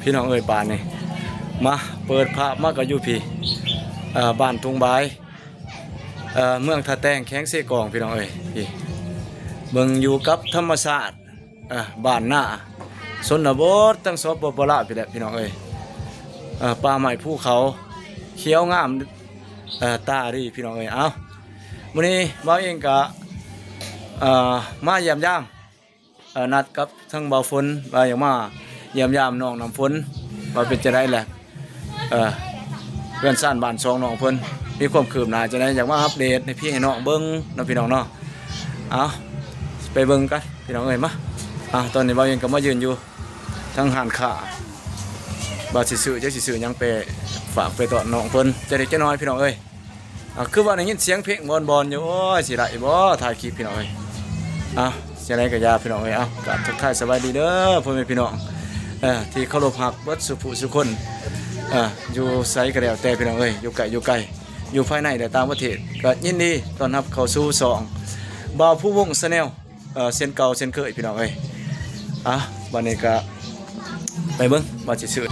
พี่น้องเอ้ยบ้านนี่มาเปิดภาพมากับยูพีบ้านทุ่งบายเมืองท่าแตงแข้งเสกองพี่น้องเอ้ยพี่เบิ่งอยู่กับธรรมชาติบ้านหน้าชนบทตั้งสปปลาวพี่แหละพี่น้องเอ้ยป่าไม้ภูเขาเขียวงามตาดีพี่น้องเอ้ยเอามื้อนี้บ่าวเองก็มาเยี่ยมยามนัดกับทั้งบ่าวฝนว่าอย่างมาเยี่ยมยามน้องน้ำฝนว่าเป็นจะได้แหละเพื่อนซ่านบ้านซองน้องเพิ่นมีความคืบหน้าจะได้อยากมาอัปเดตให้พี่ให้น้องเบิ่งน้องพี่น้องเนาะเอาไปเบิ่งกันพี่น้องเอ้ยมาตอนนี้บ่าวเองก็มายืนอยู่ทั้งห้านค้าบ่าวสิซื้อจักสิซื้อหยังไปฝากไปตอนน้องเพิ่นจะได้จะน้อยพี่น้องเอ้ยคือว่าได้ยินเสียงเพลงบอนๆอยู่โอ้ยสิได้บ่ถ่ายคลิปพี่น้องเอ้ยจะได้กระยาพี่น้องเอ้ยกราบทักทายสบายดีเด้อพ่อแม่พี่น้องที่เคารพรักเบิดสุผู้สุคนอยู่ไสก็แล้วแต่พี่น้องเอ้ยอยู่ไกลอยู่ภายในแต่ต่างประเทศก็ยินดีต้อนรับเข้าสู่2บ่าวผู้วงชาแนลเส้นเก่าเส้นเคยพี่น้องเอ้ยบัดนี้ก็ไปเบิ่งว่าสิซื้อ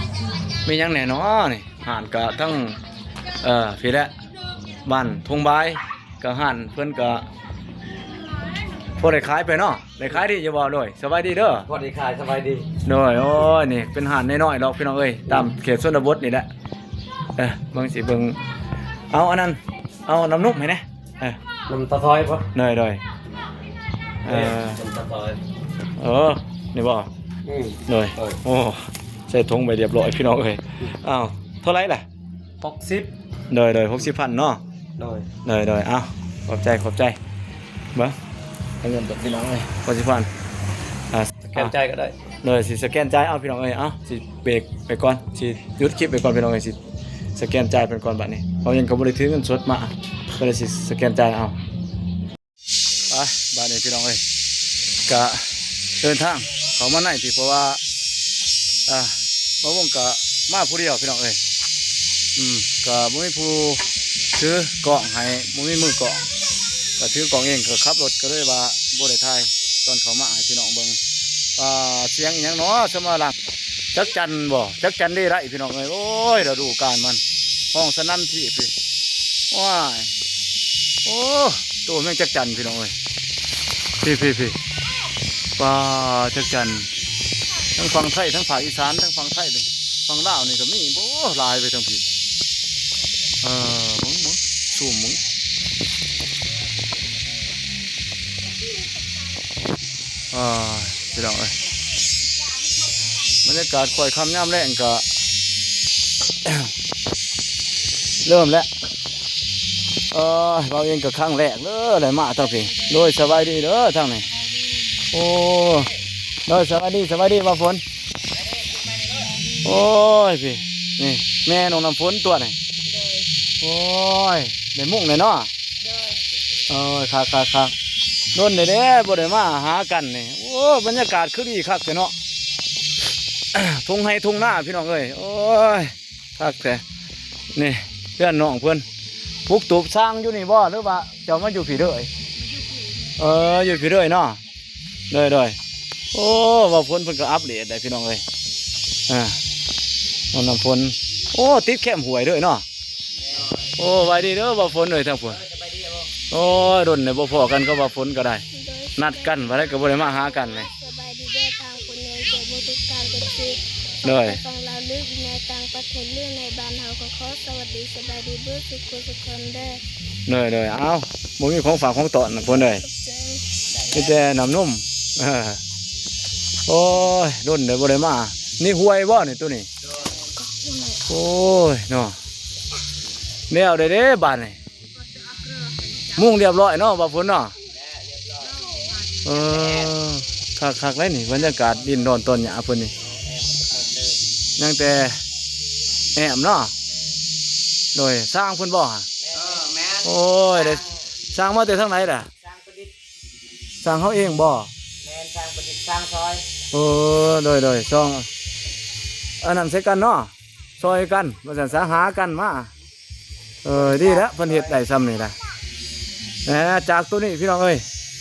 มีหยังแหน่น้อนี่ห่านก็ทั้งพี่แหละบ้านทุ่งบายก็ห่านเพิ่นก็พอได้ขายไปเนาะได้ขายดีจะบอกด้วยสบายดีเด้อพอดีขายสบายดีด้วยโอ้ยนี่เป็นห่านน้อยๆดอกพี่น้องเอ้ยตามเขตชนบทนี่แหละเบิ่งสิเบิ่งเอาอันนั้นเอาน้ำนุ่มให้นะน้ำตาทอยปะด้วยน้ำตาทอยนี่บ่ด้วยโอ้ใส่ถุงไปเรียบร้อยพี่น้องเอ้ยเท่าไหร่ล่ะ60ด้วย60,000เนาะด้วยขอบใจเบิ่งเงินกับพี่น้องเลย60,000สแกนใจก็ได้เลยสิสแกนจ่ายพี่น้องเอ้ยสิเบรกไปก่อนสิหยุดคลิปไปก่อนพี่น้องเอ้ยสิสแกนจ่ายเป็นก่อนบัดนี้เพราะยังก็บ่ได้ถือเงินสดมาก็เลยสิสแกนจ่ายไปบัดนี้พี่น้องเอ้ยก็เดินทางเข้ามาในที่เพราะว่าบ่วงก็มาผู้เดียวพี่น้องเอ้ยก็บ่มีผู้ถือกล่องให้บ่มีมือกล่องก็ถือกล่องเองก็ขับรถก็เลยว่าบ่ได้ถ่ายตอนเขามาให้พี่น้องเบิ่งเสียงอย่างน้อสมาหลังจักจันได้ไรพี่น้องเอ้ยโอ้ยเราดูการมันห้องสนั่นพี่ว้ายโอ้ตัวแม่งจักจันพี่น้องเอ้ยพี่จักจันทั้งฝั่งไทยทั้งภาคอีสานทั้งฝั่งไทยเลยฝั่งลาวนี่ก็มีโอ้ลายไปทั้งพี่มึงสู้มึงพี่น้องเอ้ยบรรยากาศค่อยค่ำย่ำแรงก็ เริ่มแล้วเราเองก็ครั้งแรกเลยมาทั้งพี่โดยสบายดีเด้อทั้งนี้โอ้โดยสบายดีมาฝนโอ้ยพี่นี่แม่น้องน้ำฝนตัวไหนโอ้ยได้มุ่งเลยเนาะคักโดนเด้บ่ได้มาหากันนี่โอ้บรรยากาศคือดีคักเนาะทุ่งให้ทุ่งหน้าพี่น้องเอ้ยโอ้ยคักแต่นี่เพื่อนน้องเพื่อนพุกตูบสร้างอยู่นี่บ่หรือว่าเจ้ามาอยู่ผีเด้ออยู่ผีเด้อเนาะเลยโอ้ว่าฝนเพิ่นก็อัปเดตได้พี่น้องเอ้ยน้ำฝนโอ้ติดแคมหวยด้วยเนาะโอ้ไว้ดีเด้อว่าฝนเลยทั้งฝนโอ้รุ่นเนี่ยบ่พอกันก็ว่าฝนก็ได้นัดกันว่าได้ก็บ่ได้มาหากันเลยสบายดีเด้อทางคนเลยจะบ่ทุกการกดติดด้วยฟังเราลึกในต่างประเทศเรื่องในบ้านเฮาขอสวัสดีสบายดีเด้อทุกคนเด้อเลยเอ้าบ่มีของฝากของตอนนะคนเลยมีแต่น้ำนุ่มโอ้ยรุ่นเนี่ยบ่ได้มานี่หวยบ่นี่ตัวนี้โอ้ยเนาะแนวเด้บ้านนี่มุ่งเรียบร้อยเนาะบ่ฝนเนาะคักเลยนี่บรรยากาศดินดอนต้นหญ้าเพิ่นนี่นั่งแต่แอมเนาะโดยสร้างเพิ่นบ่โอ้ยได้สร้างมาแต่ทางไหนล่ะสร้างเขาเองบ่แม่นสร้างประดิษฐ์สร้างซอยโดยซ่องอันนั้นใช้กันเนาะซอยกันมาสั่นสาหากันมาดีแล้วเพิ่นเฮ็ดได้ซ้ำนี่ล่ะจากตัวนี้พี่น้องเอ้ย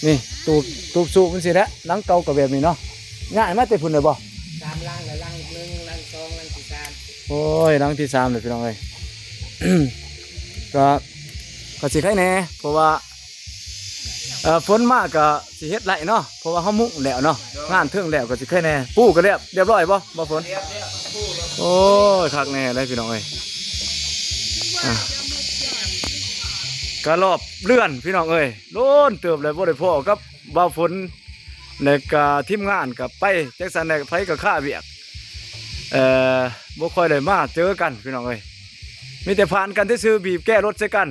นี่ตูบสูบมันสิแล้วหลังเก่ากับแบบนี้เนาะง่ายมาแต่พุ่นเลยบ่3 ลังแล้วลัง1ลัง2ลัง โอ้ยหลังที่3เลยพี่น้องเอ้ย ก็ก็สิใครแน่เพราะว่าฝนมากก็สิเฮ็ดไรเนาะเพราะว่าเฮามุ่งแล้วเนาะงานเทิงแล้วก็สิใครแน่ปูก็เรียบร้อยบ่ฝนโอ้ยคักแน่เลยพี่น้องเอ้ยอ่ะก็รอบเลื่อนพี่น้องเอ้ยโดนเติบเลยบ่ได้พอกับบ่าวฝนแล้วก็ทีมงานก็ไปจักสันได้ไผก็ค่าเวียกบ่ค่อยได้มาเจอกันพี่น้องเอ้ยมีแต่ผ่านกันซื่อๆบีบแก้รถใส่กัน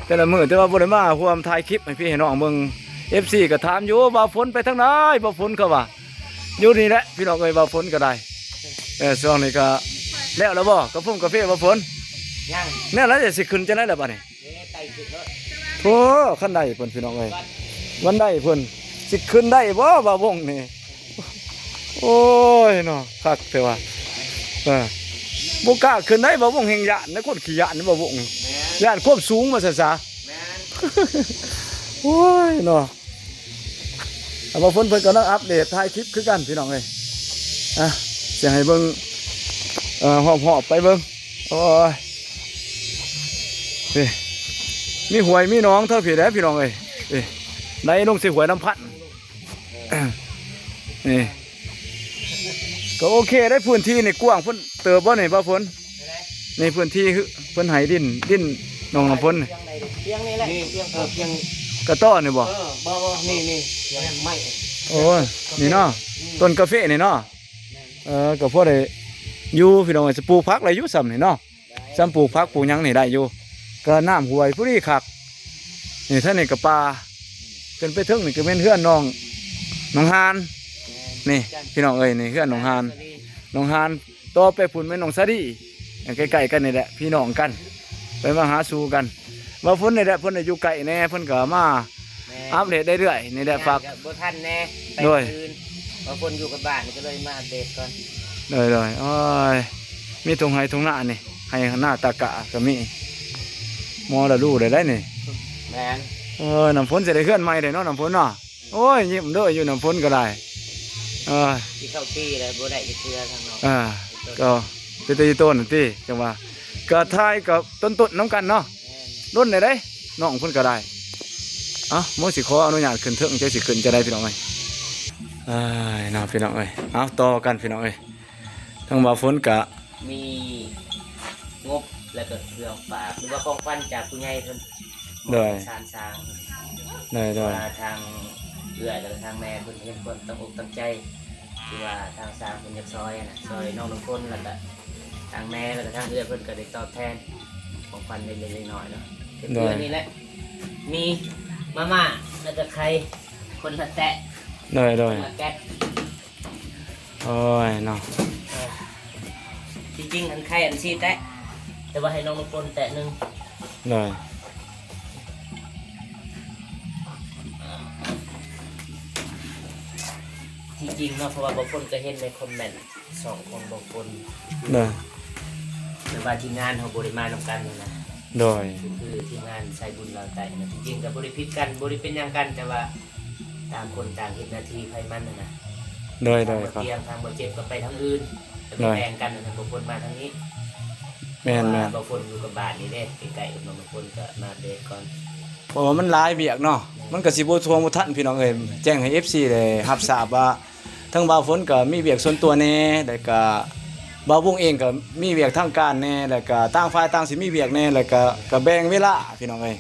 แต่ละมื้อแต่ว่าบ่ได้มาร่วมถ่ายคลิปให้พี่ให้น้องเบิ่ง FC ก็ถามอยู่บ่าวฝนไปทางไหนบ่าวฝนเขาว่าอยู่นี่แหละพี่น้องเอ้ยบ่าวฝนก็ได้ช่วงนี้ก็แล้วบ่กาแฟบ่าวฝน ยัง แน่แล้วจะสิขึ้นจังได๋ล่ะบัดนี้ นี่ไต่ขึ้นรถ โธ่คันใดเพิ่นพี่น้องเอ้ยวันใดเพิ่นสิขึ้นได้บ่บ่าวงนี่โอ้ยเนาะคักแต่ว่าบ่กล้าขึ้นได้บ่าวงแห่งยานนะคนขี้ยานบ่าวงยานควบสูงมาซะ แม่น โอ้ยเนาะบ่าวฝนเพิ่นกำลังอัปเดตถ่ายคลิปคือกันพี่น้องเอ้ยสิให้เบิ่งหอบๆไปเบิ่งโอ้ยนี่มีหวยมีน้องเท่าพี่แหล้วพี่น้องเอ้ยในลงสิหวยน้ำพันนี่ก็โอเคได้พื้นที่นี่กว้างเพิ่นเติบบ่นี่บ่ฝนนี่พื้นที่เพิ่นให้ดินน้องน้ำฝน เตียงนี่แหละเตียงเตียง กระต้อนี่บ่ บ่นี่เตียงไม้ โอ้ยนี่เนาะต้นกาแฟนี่เนาะก็พอได้อยู่พี่น้องจะปลูกผักอะไรอยู่ซ้ำนี่เนาะซ้ำปลูกผักปลูกหยังนี่ได้อยู่ก็น้ำห้วยผู้นี้คักนี่ท่านนี่ก็ปลาเป็นไปถึงนี่ก็เป็นเฮือนน้องฮานนี่พี่น้องเอ้ยนี่เฮือนน้องฮานต่อไปพุ่นแม่น้องสะดีใกล้ๆกันนี่แหละพี่น้องกันไปมาหาสู่กันว่าเพิ่นนี่แหละเพิ่นอยู่ไกลแน่เพิ่นก็มาอัปเดตได้เรื่อยนี่แหละฝาก บ่ทันแน่ไป ด้วย คืนบางคนอยู่กับบ้านก็เลยมาอัปเดตก่อน เลยโอ้ยมีตรงไห้ตรงหน้านี่ให้หน้าตากะก็มีมอละลูได้นี่ แม่น น้ำฝนจะได้เคลื่อนใหม่ได้เนาะน้ำฝนเนาะโอ้ยยิ้มเด้ออยู่น้ำฝนก็ได้ที่เข้าปีเลยบ่ได้จะเชื่อทางนอก ก็ตีต้นตีจังว่าก็ทายกับต้นน้ำกันเนาะรุ่นไหนได้น้องฝนก็ได้โมสิขออนุญาตขึ้นเถิงใจสิขึ้นจะได้พี่น้องเอ้ยน้าพี่น้องเอ้ยเอาต่อกันพี่น้องเอ้ยทั้งบ่าวฝนกะมีงบแล้วก็เครื่องฝากหรือว่าของขวัญจากผู้ใหญ่เพิ่นสารสร้างว่าทางเอื้อยแล้วก็ทางแม่เพิ่นเห็นคนตั้งอกตั้งใจคือว่าทางสร้างเพิ่นอยากซอยน่ะซอยน้องทุกคนแล้วก็ทางแม่แล้วก็ทางเอื้อยเพิ่นก็ได้ตอบแทนของขวัญเล็กๆน้อยๆเนาะเพื่อนนี่แหละมีมาม่าแล้วก็ไข่คนละแตะคนละแก๊ส โอ้ยเนาะ จริงๆอันไข่อันซีแตะแต่ว่าให้น้องทุกคนแตะนึง เลยจริงๆเนาะเพราะว่าบางคนก็เห็นในคอมเมนต์2 คนบางคน เลย แต่ว่าทีมงานเขาบริมานำกันนะ โดย คือทีมงานใส่บุญเราใจนะจริงๆกับบริพิษกันบริเป็นอย่างกันแต่ว่าต่างคนต่างเห็นหน้าที่ไฟมันนะ โดย ทาง ครับ เตียงทางบ่เจ็บก็ไปทางอื่นแต่แบ่งกันนะบางคนมาทางนี้ แม่น บางคนอยู่กับบาทนี่เด้ไกลๆบางคนก็มาเด็กก่อน เพราะว่ามันหลายเบียกเนาะมันก็สิบ่ทวงบ่ทันพี่น้องเอ้ยแจ้งให้ FC ได้รับทราบว่าทั้งบ่าวฝนก็มีเบียกส่วนตัวแน่แล้วก็บ่าววงเองก็มีเบียกทางการแน่แล้วก็ต่างฝ่ายต่างสิมีเบียกแน่แล้วก็แบ่งเวลาพี่น้องเอ้ย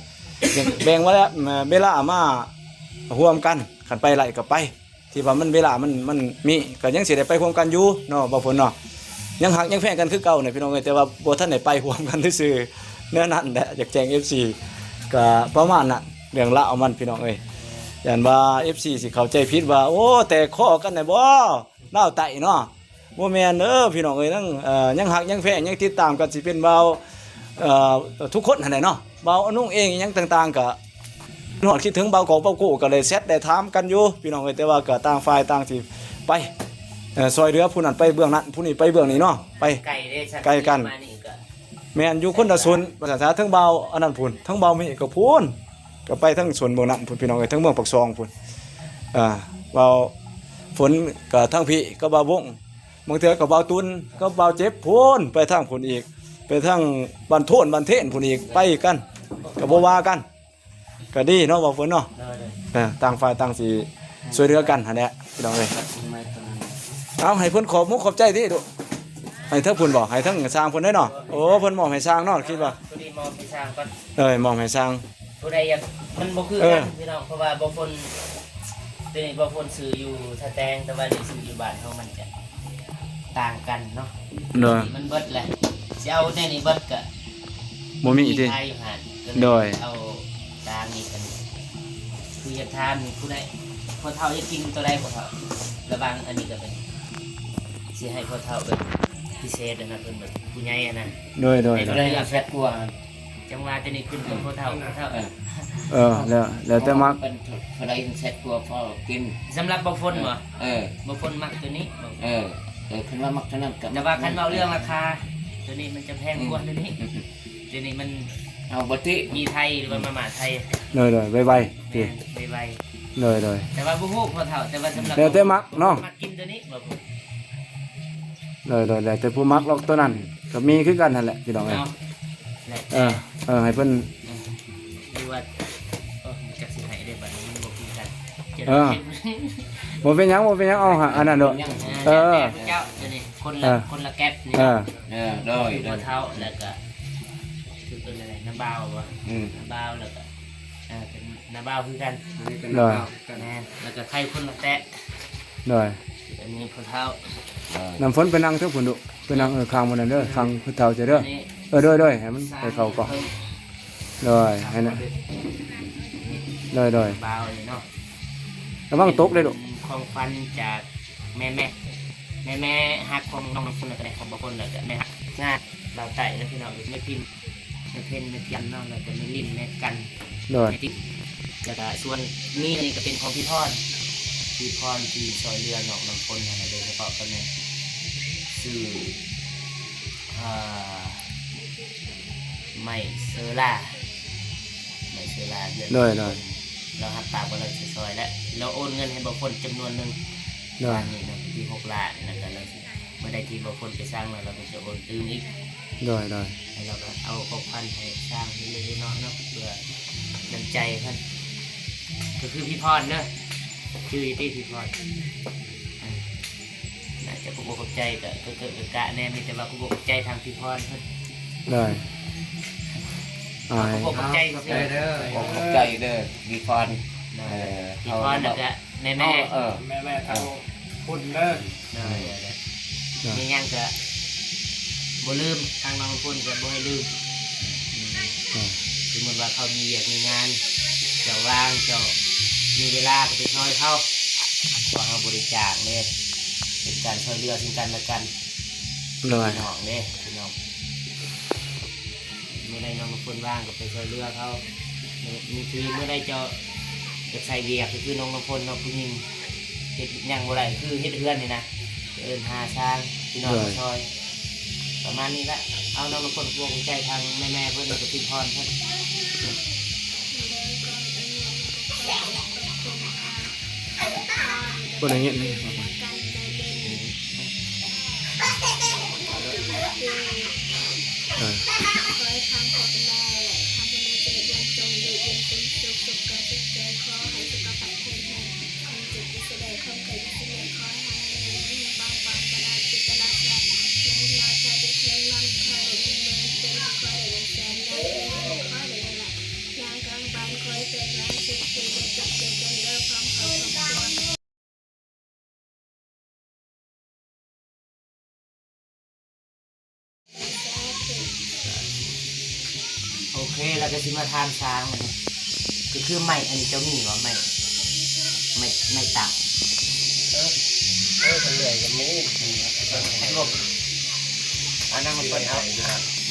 แบ่งเวลามาร่วมกันคันไปไล่ก็ไปที่ว่ามันเวลามันมีก็ยังสิได้ไปร่วมกันอยู่เนาะบ่าวฝนเนาะยังหักยังแพงกันคือเก่าเนี่ยพี่น้องเอ้ยแต่ว่าบ่ทันได้ไปร่วมกันซื่อๆเนื้อนั้นแหละอยากแจ้ง FC ก็ประมาณนั้นเรื่องละเอามันพี่น้องเอ้ยย่านว่า FC สิเข้าใจผิดว่าโอ้แต่ข้อกันได้บ่เล่าไตเนาะบ่แม่นพี่น้องเอ้ยนั่งยังหักยังแพงยังติดตามกันสิเป็นเบาทุกคนหั่นแหละเนาะเบาอนุ่งเองหยังต่างๆก็นอดคิดถึงเบาของเบากูก็เลยแซดได้ถามกันอยู่พี่น้องเอ้ยแต่ว่าก็ต่างฝ่ายต่างสิไปซอยเรือผู้นั้นไปเบื้องนั้นผู้นี้ไปเบื้องนี้เนาะไปไก่เด้ ไกลกันแม่นอยู่คนละส่วนภาษาทั้งเบาอันนั้นพุ่นทั้งเบามีก็พุ่นก็ไปทั้งส่วนเมืองนั้นพุ่นพี่น้องเอ้ยทั้งเมืองปักซองพุ่นเบาฝนก็ทั้งพี่ก็เบาวง บางเทื่อก็เบาตุนก็เบาเจ็บพูนไปทางพุ่นอีกไปทางบ้านโทนบ้านเทนพุ่นอีกไปกันก็บ่ว่ากันก็ดีเนาะบ่ฝนเนาะ เลย ต่างฝ่ายต่างสิช่วยเหลือกันหั่นแหละพี่น้องเอ้ย ไม่ตรงนี้ เอาให้เพิ่นขอบมุกขอบใจติดุให้เทั้งพุ่นบ่ให้เทั้งสร้างเพิ่นได้เนาะโอ้เพิ่นมอบให้สร้างเนาะคิดว่า ตัวนี้มองไปสร้างก่อน มอบให้สร้าง ตัวใดยังมันบ่คือกันพี่น้องเพราะว่าบ่คนตัวนี้บ่คนซื้ออยู่ท่าแตงแต่ว่านี่ซื้ออยู่บ้านเฮามันจะต่างกันเนาะ เด้อ มันเบิดแหละสิเอาแน่นี่เบิดก็ บ่มีอีกติ ไทยหันก็ โดย เอาจางนี่กันคือจะทานนี่ผู้ใดพอเฒ่าจะกินตัวใดบ่เฒ่าระวังอันนี้ก็เป็นสิให้พอเฒ่าเป็นพิเศษนะเพิ่นแบบผู้ใหญ่อันนั้น โดย ให้ตัวใดก็แซ่บกว่าจังหวะจะนี่ขึ้นกับพอเฒ่าแล้วแต่มัก เป็นอะไรเสร็จตัวพอกิน สำหรับบ่ฝนบ่ เออ บ่ฝนมักตัวนี้บ่ ขึ้นว่ามักเท่านั้นกับ แต่ว่าคันเว้าเรื่องราคาตัวนี้มันจะแพงกว่าตัวนี้ตัวนี้มัน เอาบติ มีไทยหรือว่ามาม่าไทย เลยไวๆติ ไว เลย ๆแต่ว่าบ่ฮู้พอเฒ่าแต่ว่าสำหรับ แล้วแต่มักเนาะ มักกินตัวนี้บ่ผม เลยแต่ผู้มักลอกตัวนั้นก็มีคือกันนั่นแหละพี่น้องเอ้ย เอาแหละ ให้เพิ่น ดูว่าจักสิให้ได้บัดนี้มันบ่คือกันจะ เออ บ่เป็นหยังเอาหาอันนั้นเด้อ เออเจ้าตัวนี้คนละแก๊ปนี่ โดย พอเฒ่าแล้วก็คือเป็นอะไรน้ำบ่าวบ่น้ำบ่าวแล้วก็เป็นน้ำบ่าวคือกัน เลย แม่นแล้วก็ไข่คนละแตะ เลย อันนี้พอเฒ่า น้ำฝนไปนั่งเท่าพุ่นดุไปนั่งข้างมันนั่นเด้อข้างผู้เฒ่าจะเด้อ นี่ ด้วยให้มันไปเข้าก่อนเลยให้นะเลย บ่าวเลยเนาะ ระวังตกเลยดุ ของฟันจากแม่ฮักของน้องน้ำฝนแล้วก็ได้ของบางคนแล้วก็แม่ฮักงาเราไต่แล้วพี่น้องไม่พิมพ์ไม่เพนไม่ยันเนาะแล้วก็ไม่ลิ้นไม่กัน เลย ไม่ติดแล้วก็ส่วนนี่นี่ก็เป็นของพี่พรที่ซอยเรือหนองน้ำฝนอะไรโดยเฉพาะกันเลยชื่อไม่เซอร่าเดือน เลย เราหักปากว่าเราจะซอยแล้วเราโอนเงินให้บางคนจำนวนหนึ่ง เลย วันนี้นะที่6 ล้านนะครับเราเมื่อใดที่บางคนไปสร้างเราก็จะโอนตื้มอีก เลย แล้วเราก็เอา6,000ให้สร้างเรื่อยๆเนาะเพื่อน้ำใจท่านก็คือพี่พรเนอะชื่อที่พี่พรน่าจะผู้บกใจก็เกิดกะแน่มีแต่ว่าผู้บกใจทางพี่พรเพิ่น เลยอ่า ผู้บกใจก็คือ ขอบใจเด้อดีฟอน พี่พรแล้วก็แม่ แม่ทางคุณเด้อ นี่ยังก็บ่ลืมทางน้องพุ่นก็บ่ให้ลืมสมมติว่าเขามีอยากมีงานจะว่างจะมีเวลาก็ไปช่วยเขาขอเขาบริจาคเนี่ยเป็นการช่วยเหลือซึ่งกันและกัน เลย พี่น้องเนี่ยพี่น้องเมื่อใดน้องพุ่นว่างก็ไปช่วยเหลือเขามีคือเมื่อใดจะใส่เวียกก็คือน้องพุ่นน้องผู้หญิงเฮ็ดหยังบ่ได้คือเฮ็ดเฮือนนี่นะเอิ้นหาช้างพี่น้องมาช่วยประมาณนี้ละเอาน้องพุ่นพวงใจทางแม่ๆเพิ่นก็ติดพรเพิ่น คนอย่างเงี้ยนี่ กันได้เป็น เลย ขอให้ทำของได้ทำคนใจเย็นจงอยู่เย็นเป็นสุขสุขกายสุขใจขอให้สุขภาพแข็งแรงความเจ็บจะแสดงความเกิดจะแสดงขอให้บางปางกระดาษจิตกระดาษในหัวใจที่เพียงนอนคอยเงินเป็นคอยเงินแสนยามคอยเงินละยามกลางบ้านคอยเป็นแรงสุขสุขจะจบจะจนเลิกความเขาความควร โอเคแล้วก็สิมาทานช้างเลยก็คือไม่อันนี้เจ้ามีว่าไม่ต่างคนเหนื่อยกันนี้ไอ้พวกอันนั้นมันเป็นเอา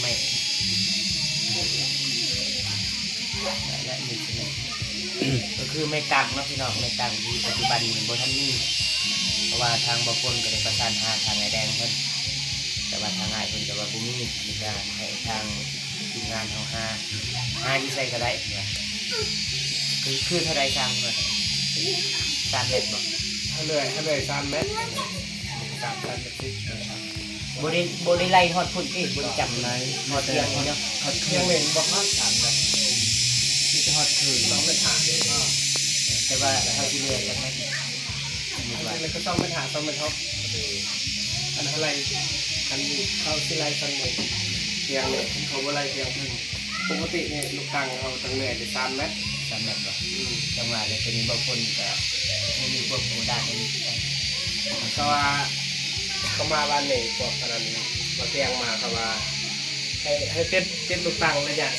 ไม่ก็คือไม่ต่างนะพี่น้องไม่ต่างที่ปัจจุบันเหมือนโบทันนี่เพราะว่าทางบางคนก็ได้ประสานหาทางไอ้แดงเพิ่นแต่ว่าทางไอ้เพิ่นแต่ว่าบุ้มีการให้ทางทีมงานเขาหาที่ใส่ก็ได้เนี่ยคือถ้าได้ช่างเลย3 เมตรบอก ให้เลย3 เมตร3 เมตร10 บ่ได้ไล่ฮอดพุ่นที่บ่ได้จับไหนฮอดเตียงนี่เนาะ ฮอดเที่ยงเห็นบ่ฮอดถามกันมีแต่ฮอดคืนต้องไปถาม แต่ว่าเฮาสิเลือกจังได๋มีว่า มันก็ต้องไปถามต้องไปทบอันอะไรอันเขาสิไล่กันหนึ่งเพียงเนี่ยเขาบ่ไล่เพียงหนึ่งปกติเนี่ยลูกตังเขาตั้งเหนื่อยได้3 เมตร สำเร็จบ่จังหวะแล้วตัวนี้บางคนก็บ่มีพวกโอดานี่ เขาว่าเขามาบ้านนี่พวกนั้นมาเตียงมาเขาว่าให้ติดลูกตังระยะ40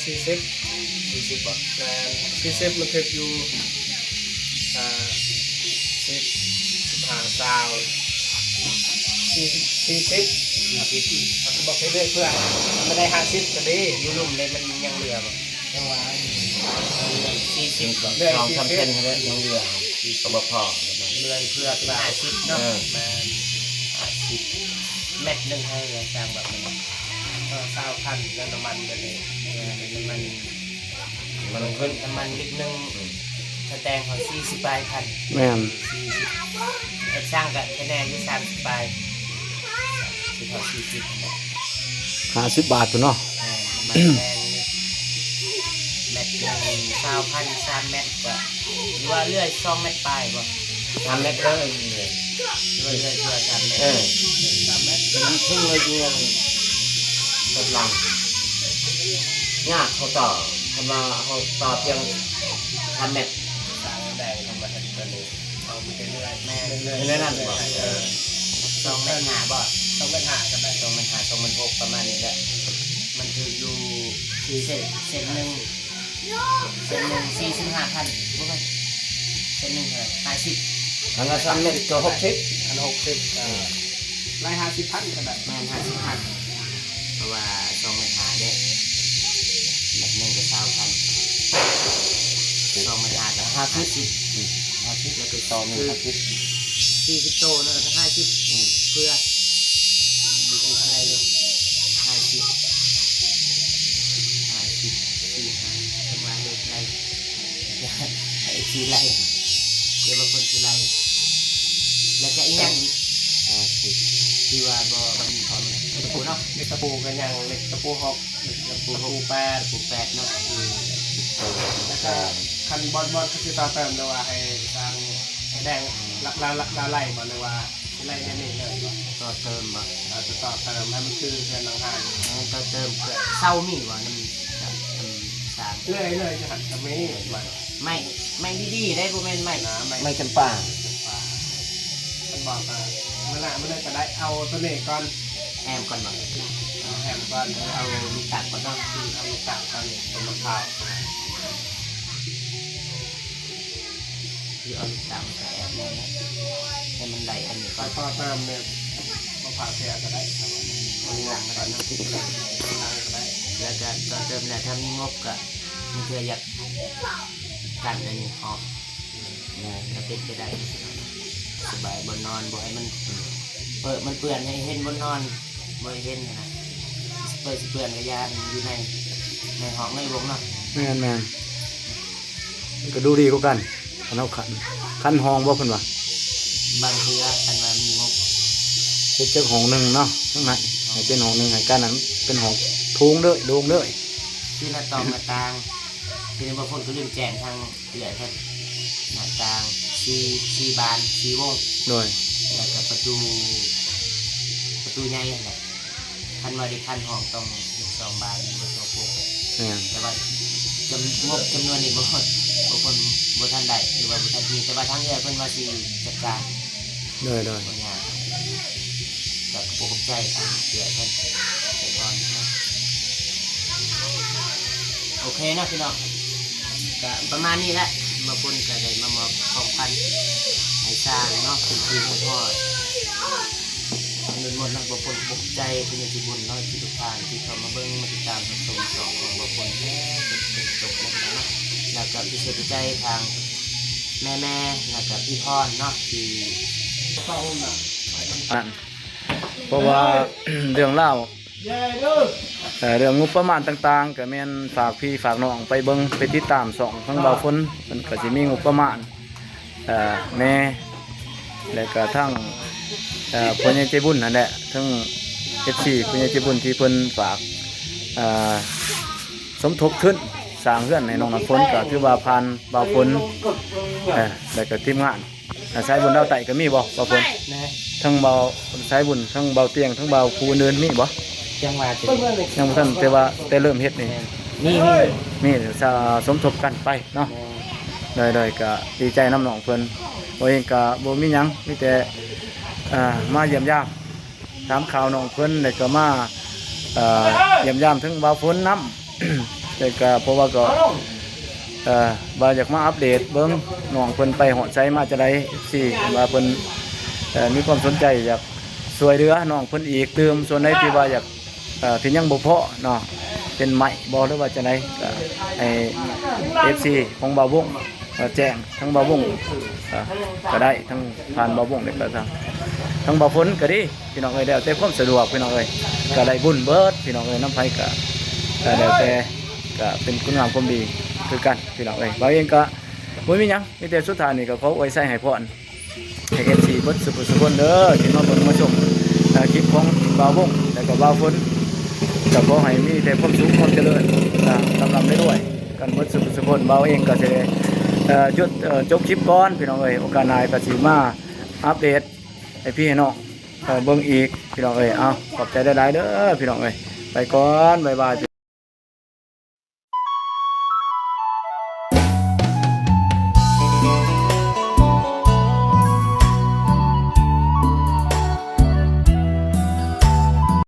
40บ่ นะ40มันถึกอยู่10 15 20 40เขาบอกให้เรื่อยเพื่อไม่ได้50ก็ดี อยู่ลุ่มเลยมันยังเหลือบ่ จังหวะ 40บ่ เรื่อย ลองทำ 40 เส้นให้ได้ยังเหลือก็บ่พอเลื่อยเพื่อเป็น50เนาะมา50เม็ดนึงให้เลยสร้างแบบนี้ 20,000แล้วน้ำมันไปเลย น้ำมันขึ้นน้ำมันลิตรนึงถ้าแตงเขา40ปลายพัน แม่น 40สร้างกับคะแนนอยู่30ปลายสิเขา40 50 บาทพุ่นเนาะ มันแพงนี่เม็ดหนึ่ง20,000 3 เม็ดก็หรือว่าเลื่อย2 เม็ดปลายบ่ 3 เมตรเลย หรือว่าเลื่อยเพื่อ3 เม็ด 3 เมตร มันขึ้นเลยอยู่กำลังยากเขาต่อทำมาเขาต่อเพียง3 เม็ด สร้างแดงทำมาให้ตัวนี้เอาไปเรื่อยๆ แม่ เรื่อยๆ เรื่อยๆนั่นบ่2 เม็ดหาบ่ ต้องไปหากันได้ 2 เม็ดหา2 เม็ด6ประมาณนี้แหละมันคืออยู่เส้นหนึ่ง45,000บ่แม่นเส้นหนึ่งเท่าไหร่50 อันละ3 เมตรก็60อัน60ไล่50,000ก็ได้ แม่น50,000เพราะว่า2 เม็ดหาเด้เม็ดหนึ่งก็20,000 2 เม็ดหาก็50แล้วก็2คือ40โตนั่นก็50เพื่อดูอะไรเลย50 จังหวะเด็กไรไอ้ชีไรเดี๋ยวบางคนชีไรแล้วก็อีกอย่างอีกที่ว่าบ่มันมีความตะปูเนาะ เล็กตะปูกันยังเล็กตะปู6เล็กตะปู8 ตะปู8เนาะ แล้วก็คันบอลก็คือต่อเติมเลยว่าให้สร้างแดงละไล่มาเลยว่าไล่แค่นี้เลยว่า ต่อเติมบ่ จะต่อเติมให้มันคือเพื่อนห่าง ต่อเติมเพื่อเศร้ามีวะน้ำสาม เรื่อยจะหันจะไม่ใหม่ ไม่ดีๆได้บ่แม่นไม่ นะไม่ ไม่จำป่า มันบอกมาเมื่อไหร่ก็ได้เอาตัวนี้ก่อน แอมก่อนบ่ เอาแฮมก่อน เอาลูกตักก่อนเนาะ เอาลูกกาก่อนตัวมะพร้าว คือเอาลูกตักมาใส่แอมเลยนะให้มันไหลอันนี้ก่ แล้ อ วน ก็เติมเนี่ยมะพร้าวแท้ก็ได้ครับ เอาหลังมาก่อนเนาะ ก็ได้ แล้วก็ต่อเติมเนี่ยถ้ามีงบก็มันคืออยากกันอันนี้ออกก็เป็นไปได้สบายบนนอนบ่ให้มันมันเปื่อนให้เห็นบนนอนบ่ให้เห็นนะเปื่อนกระยาอยู่ในห้องในวงเนาะ แม่นมันก็ดูดีกว่ากันคันเอาคันห้องบ่เพิ่นว่า บางเทื่อกันว่ามีงบ เฮ็ดจักห้องหนึงเนาะทั้งนั้นให้เป็นห้องหนึงให้กันนั้นเป็นห้องทุงเด้อโด่งเด้อ ที่หน้าต่อหน้าต่างที่บางคนก็ลืมแจ้งทางเดือดครับหน้าต่าง4บาน4วง โดย แล้วก็ประตูใหญ่นั่นแหละคันว่าได้คันห้องต้อง2 บานบ่ต้องโปก แม่น แต่ว่างบจำนวนนี้บ่คนบ่ทันได้หรือว่าบ่ทันมีแต่ว่าทางเรือเพิ่นว่าสิจัดการ โดย บางอย่างกับปกใจทางเรือเพิ่นไปก่อนเนาะโอเคเนาะพี่น้องก็ประมาณนี้แหละบางคนก็ได้มามอบของพันให้สร้างเนาะเป็นที่ให้พ่อเงินหมดนักบางคนปกใจเป็นอย่างที่บุญเนาะที่ทุกท่านที่เข้ามาเบิ่งมาติดตามชมสองของบางคนแค่เป็นจบแล้วเนาะแล้วก็พิเศษใจทางแม่แล้วก็พี่พรเนาะที่ เข้าน่ะ นั่นเพราะว่า เรื่องเล่าว เย้เด้อ เรื่องงบประมาณต่างๆก็แม่นฝากพี่ฝากน้องไปเบิ่งไปติดตามสองทั้งเบาฝนมันก็สิมีงบประมาณแม่และก็ทั้งพ่อใหญ่ใจบุญนั่นแหละทั้ง FC ผู้ใหญ่ใจบุญที่เพิ่นฝากอ่าสมทบทุนสร้างเรือนให้น้องน้ำฝนก็ถือว่าผ่านบ่าวฝนแล้วก็ทีมงานสายบุญดาวไต่ก็มีบ่บ่าวฝน นะ ทั้งเบาสายบุญทั้งเบาเตียงทั้งเบาภูเนินมีบ่ จังหวะจะ ยังบ่ทันแต่ว่าแต่เริ่มเฮ็ดนี่ มี มีสมทบกันไปเนาะเลยก็ดีใจน้ำน้องเพิ่นบ่เองก็บ่มีหยังมีแต่มาเยี่ยมยามถามข่าวน้องเพิ่นแล้วก็มาเยี่ยมยามทั้งเบาฝนน้ำ แต่ก็เพราะว่าก็บ่อยากมาอัปเดตเบิ่งน้องเพิ่นไปฮอดไสมาจะได้สิว่าเพิ่นมีความสนใจอยากช่วยเหลือน้องเพิ่นอีกเติมส่วนใดที่ว่าอยากที่ยังบ่พอเนาะเป็นใหม่บ่หรือว่าจะได้ก็ให้ FC ของบ่าววงแจ้งทั้งบ่าววงก็ได้ทั้งผ่านบ่าววงได้ก็ทั้งบ่าวฝนก็ดีพี่น้องเอ้ยแล้วแต่ความสะดวกพี่น้องเอ้ยก็ได้บุญเบิดพี่น้องเอ้ยน้ำไผก็แล้วแต่ก็เป็นคุณงามความดีคือกันพี่น้องเอ้ยบ่าวเองก็บ่มีหยังมีแต่สุดท้ายนี่ก็ขออวยใส่ให้พรให้ FC เบิดสุขสุขคนเด้อที่มาเบิ่งมาชมคลิปของบ่าววงแล้วก็บ่าวฝนก็ขอให้มีแต่ความสุขความเจริญลำได้ด้วยกันเบิดสุขสุขคนบ่าวเองก็สิหยุดจบคลิปก่อนพี่น้องเอ้ยโอกาสหน้าก็สิมาอัปเดตให้พี่ให้น้องเบิ่งอีกพี่น้องเอ้ยเอาขอบใจหลายๆเด้อพี่น้องเอ้ยไปก่อนบ๊ายบาย